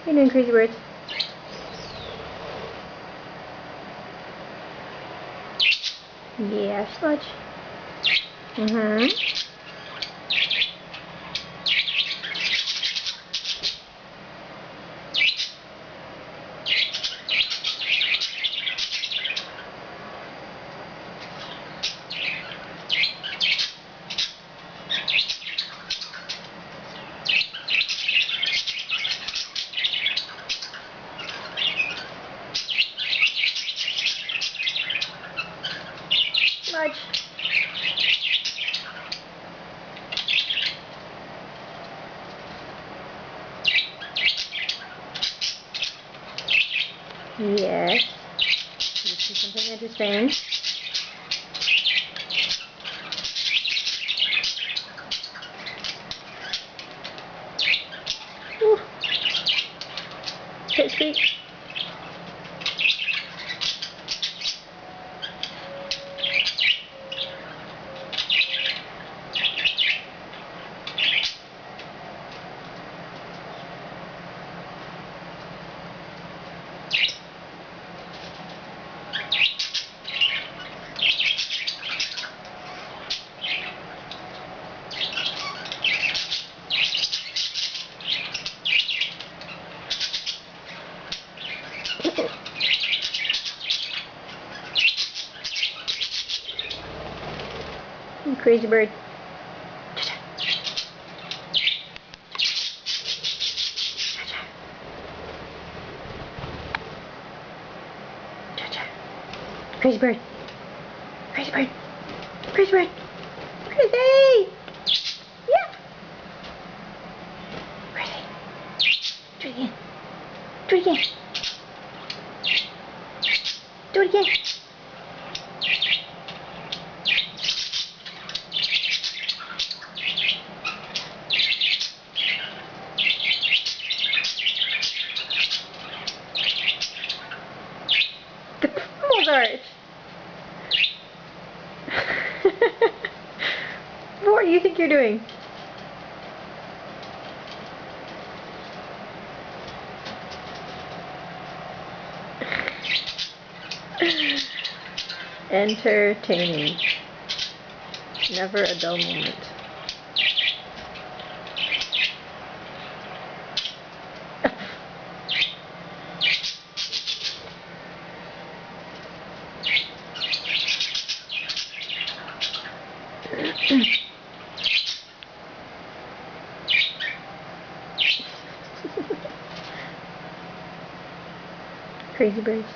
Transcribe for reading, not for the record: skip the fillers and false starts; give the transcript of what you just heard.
you doing, crazy birds? Yeah, Smudge. Smudge. Yes. You see something interesting? Ooh. Hit sweet. You crazy bird. Crazy bird. Crazy bird. Crazy bird. Crazy! Yeah! Crazy. Do it again. Do it again. Do it again. Mozart! What do you think you're doing? Entertaining. Never a dull moment. Crazy birds.